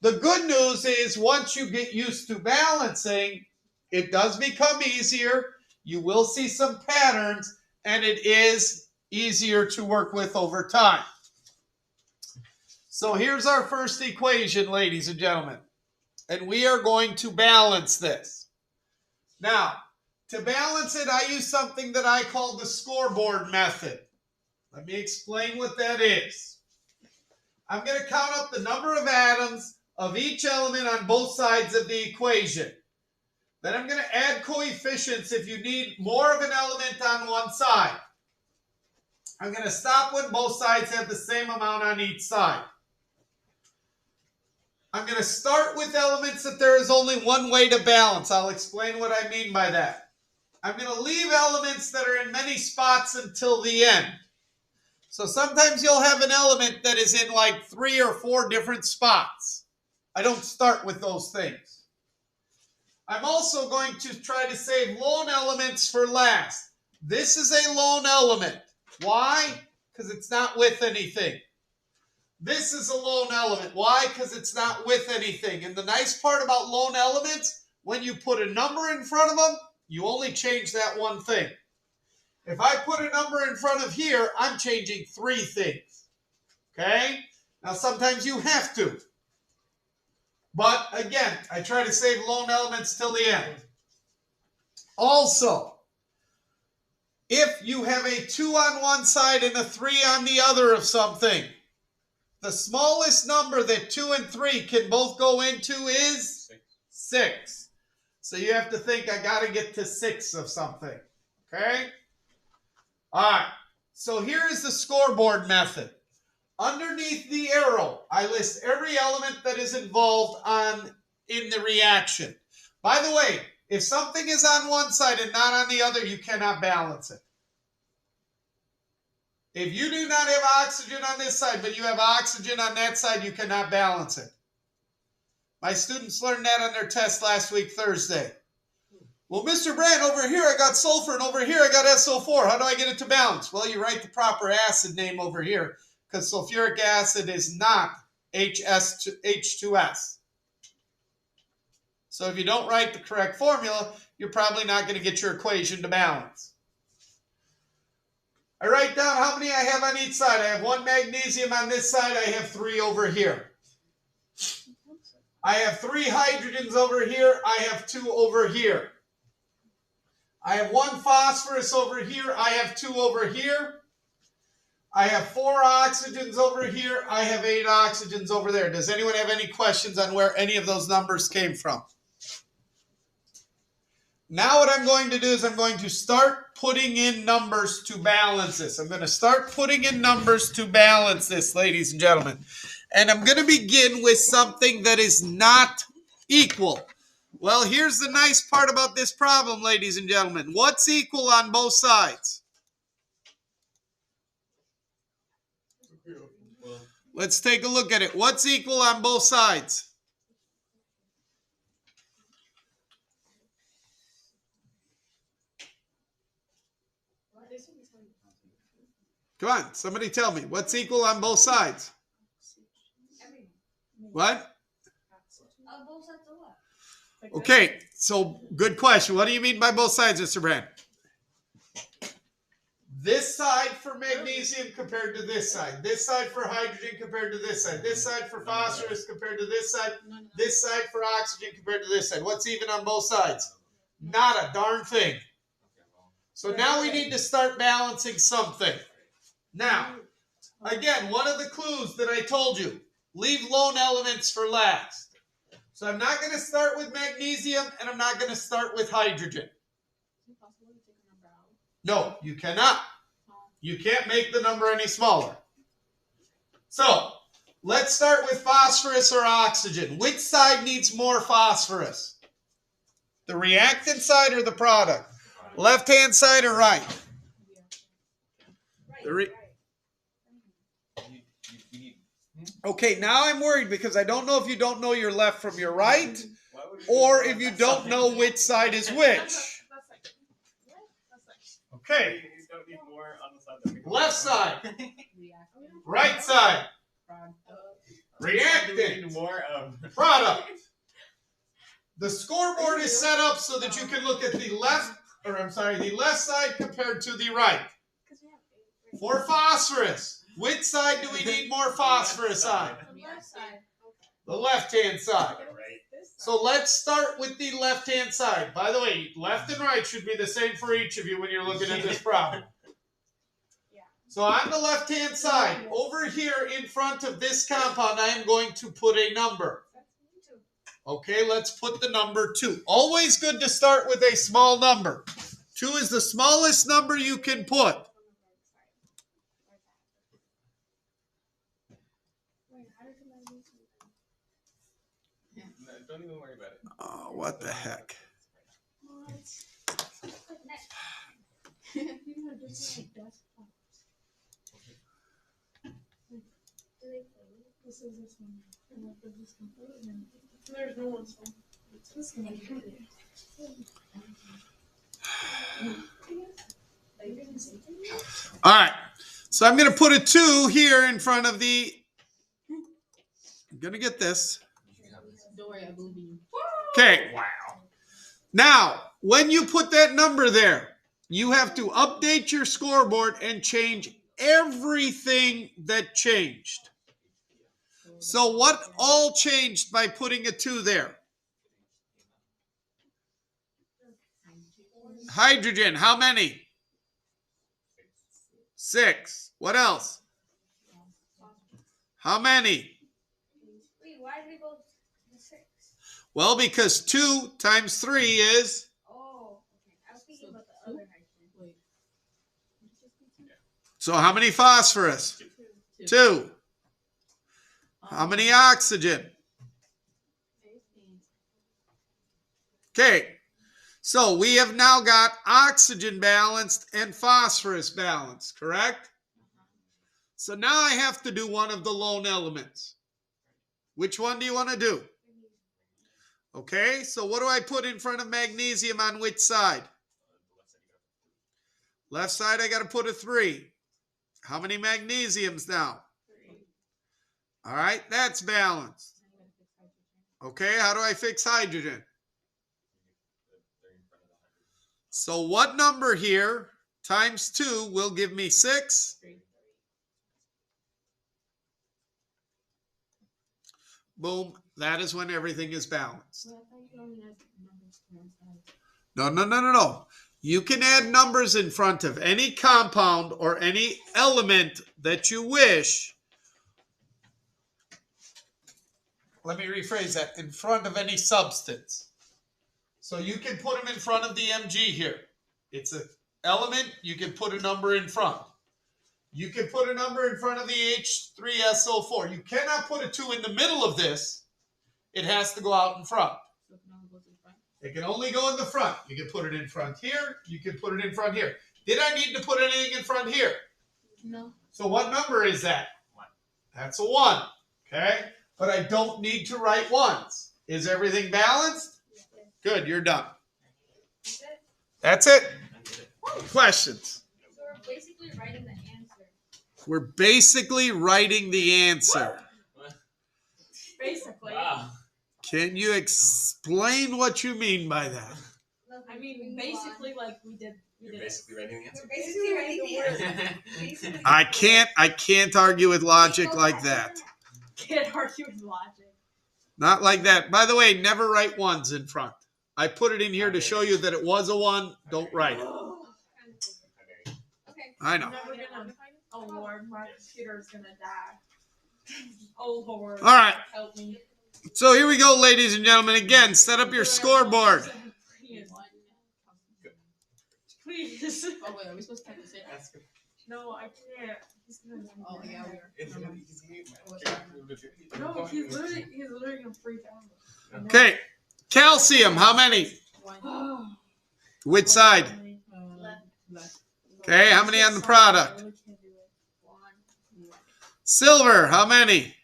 The good news is once you get used to balancing, it does become easier. You will see some patterns, and it is easier to work with over time. So here's our first equation, ladies and gentlemen. And we are going to balance this. Now, to balance it, I use something that I call the scoreboard method. Let me explain what that is. I'm going to count up the number of atoms of each element on both sides of the equation. Then I'm going to add coefficients if you need more of an element on one side. I'm going to stop when both sides have the same amount on each side. I'm going to start with elements that there is only one way to balance. I'll explain what I mean by that. I'm going to leave elements that are in many spots until the end. So sometimes you'll have an element that is in like 3 or 4 different spots. I don't start with those things. I'm also going to try to save lone elements for last. This is a lone element. Why? Because it's not with anything. This is a lone element. Why? Because it's not with anything. And the nice part about lone elements, when you put a number in front of them, you only change that one thing. If I put a number in front of here, I'm changing 3 things. Okay? Now, sometimes you have to. But, again, I try to save lone elements till the end. Also, if you have a 2 on one side and a 3 on the other of something, the smallest number that 2 and 3 can both go into is 6. So you have to think, I got to get to 6 of something. Okay? All right. So here is the scoreboard method. Underneath the arrow, I list every element that is involved in the reaction. By the way, if something is on one side and not on the other, you cannot balance it. If you do not have oxygen on this side, but you have oxygen on that side, you cannot balance it. My students learned that on their test last week, Thursday. Well, Mr. Brand, over here I got sulfur, and over here I got SO4. How do I get it to balance? Well, you write the proper acid name over here, because sulfuric acid is not H2S. So if you don't write the correct formula, you're probably not going to get your equation to balance. I write down how many I have on each side. I have 1 magnesium on this side. I have 3 over here. I have 3 hydrogens over here. I have 2 over here. I have 1 phosphorus over here. I have 2 over here. I have 4 oxygens over here. I have 8 oxygens over there. Does anyone have any questions on where any of those numbers came from? Now what I'm going to do is I'm going to start putting in numbers to balance this. I'm going to start putting in numbers to balance this, ladies and gentlemen. And I'm going to begin with something that is not equal. Well, here's the nice part about this problem, ladies and gentlemen. What's equal on both sides? Let's take a look at it. What's equal on both sides? Come on, somebody tell me. What's equal on both sides? What? Both sides of what? Okay, so good question. What do you mean by both sides, Mr. Brand? This side for magnesium compared to this side. This side for hydrogen compared to this side. This side for phosphorus compared to this side. This side for oxygen compared to this side. What's even on both sides? Not a darn thing. So now we need to start balancing something. Now, again, one of the clues that I told you, leave lone elements for last. So I'm not going to start with magnesium and I'm not going to start with hydrogen. No, you cannot. You can't make the number any smaller. So, let's start with phosphorus or oxygen. Which side needs more phosphorus? The reactant side or the product? Left-hand side or right? Okay, now I'm worried because I don't know if you don't know your left from your right or if you don't know which side is which. Okay. Left side. Right side. Reactant. Product. The scoreboard is set up so that you can look at the left side compared to the right. For phosphorus, which side do we need more phosphorus on? The left-hand side. So let's start with the left-hand side. By the way, left and right should be the same for each of you when you're looking at this problem. So on the left-hand side, over here in front of this compound, I am going to put a number. Okay, let's put the number 2. Always good to start with a small number. 2 is the smallest number you can put. Don't even worry about it. Oh, what the heck? There's no one's phone. All right, so I'm going to put a 2 here in front of the... I'm going to get this. Don't worry, I believe in you. Okay. Wow. Now, when you put that number there, you have to update your scoreboard and change everything that changed. So what all changed by putting a 2 there? Hydrogen, how many? 6. What else? How many? Wait, why did we go to 6? Well, because 2 times 3 is... Oh, okay. I was thinking about the other hydrogen. So how many phosphorus? 2. How many oxygen? Okay. So we have now got oxygen balanced and phosphorus balanced, correct? So now I have to do one of the lone elements. Which one do you want to do? Okay, so what do I put in front of magnesium on which side? Left side, I got to put a 3. How many magnesiums now? 3. All right, that's balanced. Okay, how do I fix hydrogen? So what number here times 2 will give me 6? 3. Boom, that is when everything is balanced. Well, I thought you only had numbers to one side. No. You can add numbers in front of any compound or any element that you wish. Let me rephrase that. In front of any substance. So you can put them in front of the Mg here. It's an element. You can put a number in front. You can put a number in front of the H3SO4. You cannot put a 2 in the middle of this. It has to go out in front. So it can only go to the front. It can only go in the front. You can put it in front here. You can put it in front here. Did I need to put anything in front here? No. So what number is that? 1. That's a 1. Okay? But I don't need to write 1s. Is everything balanced? Good, you're done. That's it. Questions? So we're basically writing the answer. We're basically writing the answer. Basically. Wow. Can you explain what you mean by that? I mean, basically, like we You're basically writing the answer. Basically, right, I can't argue with logic like that. Can't argue with logic. Not like that. By the way, never write ones in front. I put it in here to show you that it was a 1. Don't write it. Okay. I know. I'm never gonna. Oh Lord, my computer is gonna die. Oh Lord. All right. Help me. So here we go, ladies and gentlemen. Again, set up your scoreboard. Please. Oh wait, are we supposed to practice it? Ask him. No, I can't. He's gonna. Oh yeah, we are. No, he's literally gonna freak out. Okay. Calcium, how many? One. Which side? Left. Okay, how many on the product? One. Silver, how many?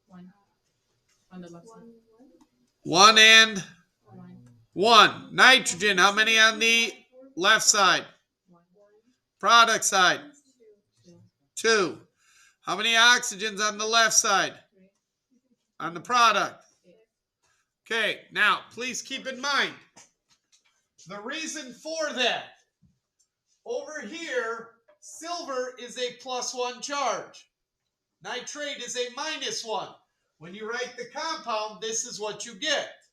One. On the left side. 1 and One. 1. Nitrogen, how many on the left side? One. Product side? Two. 2. How many oxygens on the left side? Three. On the product? Okay, now please keep in mind the reason for that. Over here, silver is a +1 charge. Nitrate is a -1. When you write the compound, this is what you get.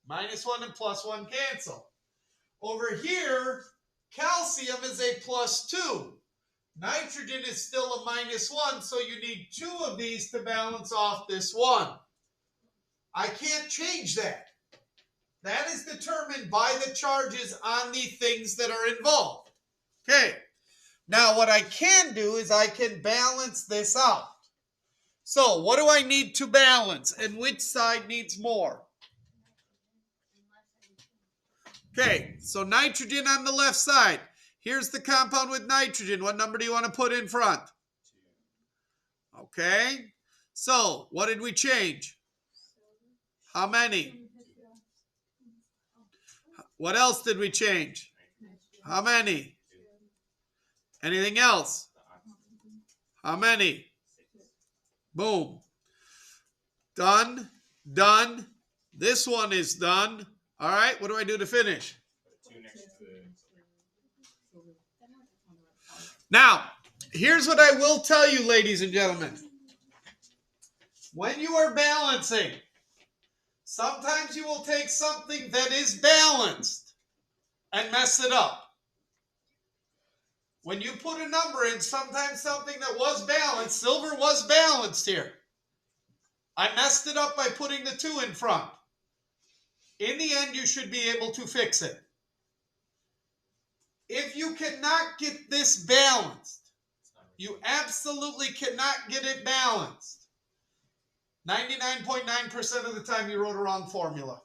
-1 and +1 cancel. Over here, calcium is a +2. Nitrogen is still a -1, so you need 2 of these to balance off this 1. I can't change that. That is determined by the charges on the things that are involved. Okay. Now what I can do is I can balance this out. So what do I need to balance and which side needs more? Okay, so nitrogen on the left side. Here's the compound with nitrogen. What number do you want to put in front? Okay. So what did we change? How many? What else did we change? How many? Anything else? How many? Boom. Done. Done. This one is done. All right. What do I do to finish? Now, here's what I will tell you, ladies and gentlemen. When you are balancing, sometimes you will take something that is balanced and mess it up. When you put a number in, sometimes something that was balanced, silver was balanced here. I messed it up by putting the 2 in front. In the end, you should be able to fix it. If you cannot get this balanced, you absolutely cannot get it balanced. 99.9% of the time you wrote a wrong formula.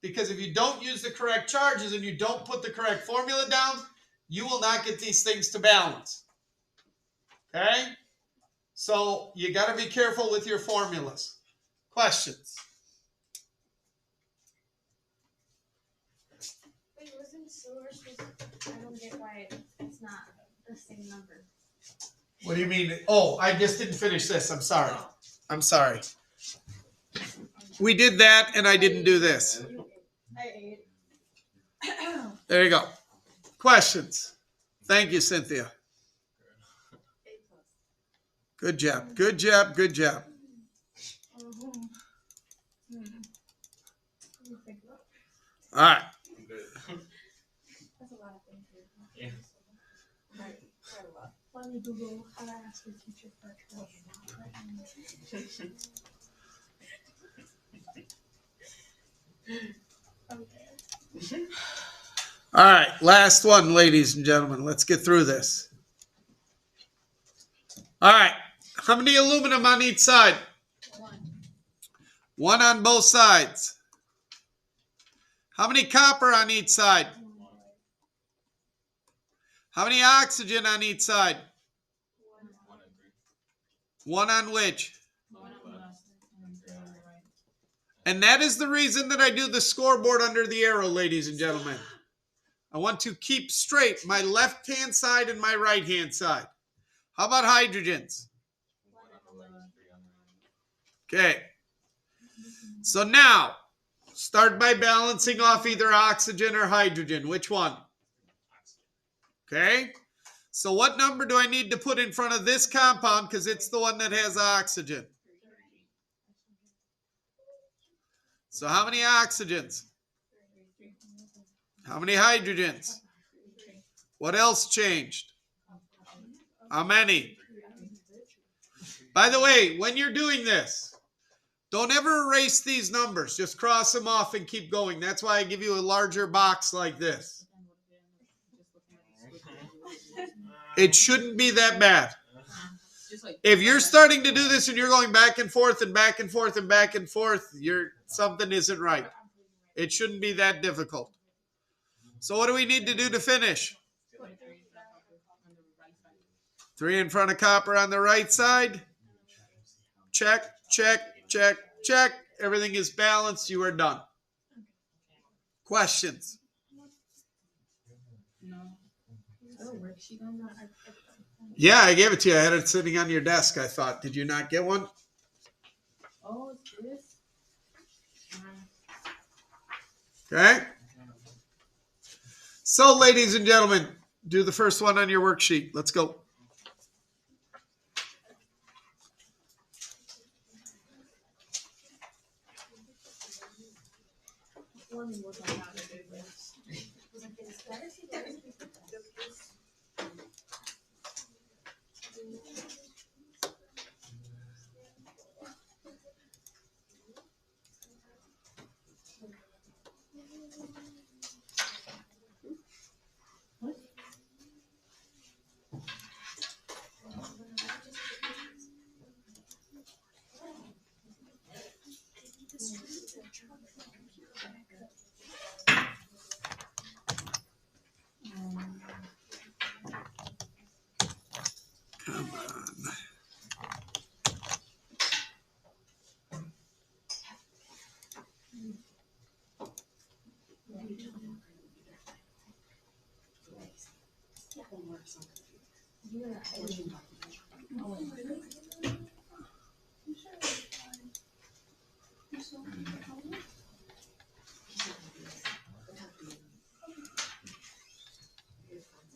Because if you don't use the correct charges and you don't put the correct formula down, you will not get these things to balance. Okay? So you got to be careful with your formulas. Questions? Wait, wasn't silver supposed to, I don't get why it's not the same number. What do you mean? Oh, I just didn't finish this. I'm sorry. I'm sorry. We did that and I didn't do this. I ate. There you go. Questions? Thank you, Cynthia. Good job. Good job. Good job. All right. That's a lot of things. Yeah. Quite a lot. Let me Google how to ask your teacher for a Okay. All right. Last one, ladies and gentlemen. Let's get through this. All right. How many aluminum on each side? One on both sides. How many copper on each side? How many oxygen on each side? One on which? And that is the reason that I do the scoreboard under the arrow, ladies and gentlemen. I want to keep straight my left-hand side and my right-hand side. How about hydrogens? Okay. So now, start by balancing off either oxygen or hydrogen. Which one? Okay? So what number do I need to put in front of this compound because it's the one that has oxygen? So how many oxygens? How many hydrogens? What else changed? How many? By the way, when you're doing this, don't ever erase these numbers. Just cross them off and keep going. That's why I give you a larger box like this. It shouldn't be that bad. If you're starting to do this and you're going back and forth and back and forth and back and forth, something isn't right. It shouldn't be that difficult. So what do we need to do to finish? 3 in front of copper on the right side. Check, check, check, check. Everything is balanced. You are done. Questions? Yeah, I gave it to you. I had it sitting on your desk, I thought. Did you not get one? Oh, it's this. Okay. So, ladies and gentlemen, do the first one on your worksheet. Let's go. Come on.